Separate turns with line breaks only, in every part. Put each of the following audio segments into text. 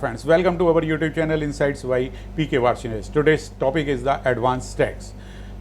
friends, welcome to our YouTube channel Insights by PK Varshinez. Today's topic is the advance tax.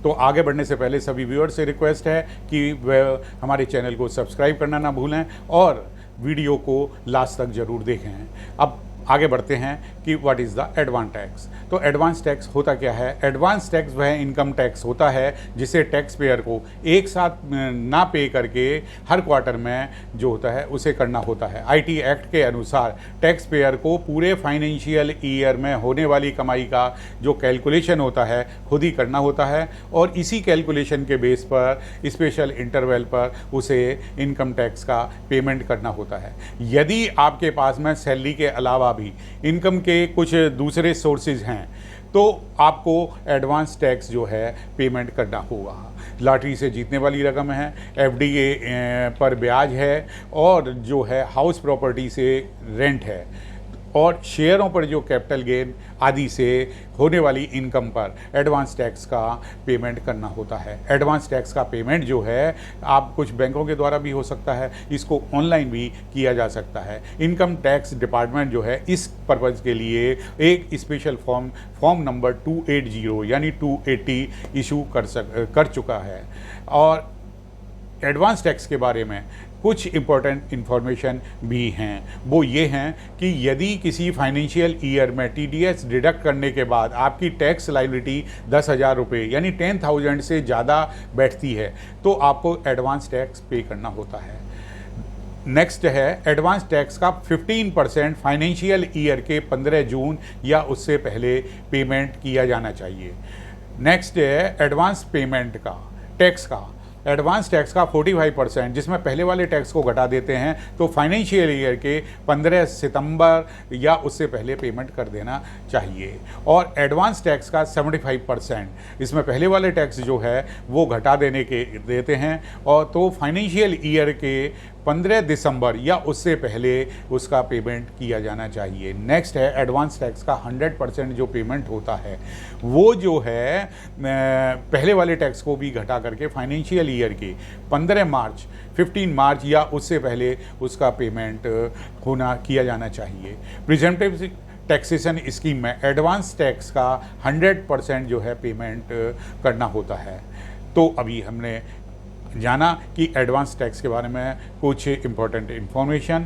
तो आगे बढ़ने से पहले सभी व्यूअर्स से रिक्वेस्ट है कि वह हमारे चैनल को सब्सक्राइब करना ना भूलें और वीडियो को लास्ट तक ज़रूर देखें। अब आगे बढ़ते हैं कि what is the advance tax. तो एडवांस टैक्स होता क्या है? एडवांस टैक्स वह इनकम टैक्स होता है जिसे टैक्स पेयर को एक साथ ना पे करके हर क्वार्टर में जो होता है उसे करना होता है। आईटी एक्ट के अनुसार टैक्स पेयर को पूरे फाइनेंशियल ईयर में होने वाली कमाई का जो कैलकुलेशन होता है खुद ही करना होता है और इसी कैलकुलेशन के बेस पर स्पेशल इंटरवल पर उसे इनकम टैक्स का पेमेंट करना होता है। यदि आपके पास में सैलरी के अलावा भी इनकम के कुछ दूसरे सोर्सेज हैं तो आपको एडवांस टैक्स जो है पेमेंट करना होगा। लॉटरी से जीतने वाली रकम है, एफडी पर ब्याज है और जो है हाउस प्रॉपर्टी से रेंट है और शेयरों पर जो कैपिटल गेन आदि से होने वाली इनकम पर एडवांस टैक्स का पेमेंट करना होता है। एडवांस टैक्स का पेमेंट जो है आप कुछ बैंकों के द्वारा भी हो सकता है, इसको ऑनलाइन भी किया जा सकता है। इनकम टैक्स डिपार्टमेंट जो है इस पर्पज़ के लिए एक स्पेशल फॉर्म नंबर 280 यानी 280 इशू कर चुका है। और एडवांस टैक्स के बारे में कुछ इम्पोर्टेंट इन्फॉर्मेशन भी हैं। वो ये हैं कि यदि किसी फाइनेंशियल ईयर में टीडीएस डिडक्ट करने के बाद आपकी टैक्स लायबिलिटी 10,000 रुपये यानी 10,000 से ज़्यादा बैठती है तो आपको एडवांस टैक्स पे करना होता है। नेक्स्ट है एडवांस टैक्स का 15% फाइनेंशियल ईयर के 15 जून या उससे पहले पेमेंट किया जाना चाहिए। नेक्स्ट है एडवांस पेमेंट का टैक्स का एडवांस टैक्स का 45% जिसमें पहले वाले टैक्स को घटा देते हैं तो फाइनेंशियल ईयर के 15 सितंबर या उससे पहले पेमेंट कर देना चाहिए। और एडवांस टैक्स का 75% इसमें पहले वाले टैक्स जो है वो घटा देते हैं और तो फाइनेंशियल ईयर के 15 दिसंबर या उससे पहले उसका पेमेंट किया जाना चाहिए। नेक्स्ट है एडवांस टैक्स का 100% जो पेमेंट होता है वो जो है पहले वाले टैक्स को भी घटा करके फाइनेंशियल ईयर के 15 मार्च 15 मार्च या उससे पहले उसका पेमेंट किया जाना चाहिए। प्रिजेंटिव टैक्सेशन स्कीम में एडवांस टैक्स का 100% जो है पेमेंट करना होता है। तो अभी हमने जाना कि एडवांस टैक्स के बारे में कुछ इम्पोर्टेंट इन्फॉर्मेशन।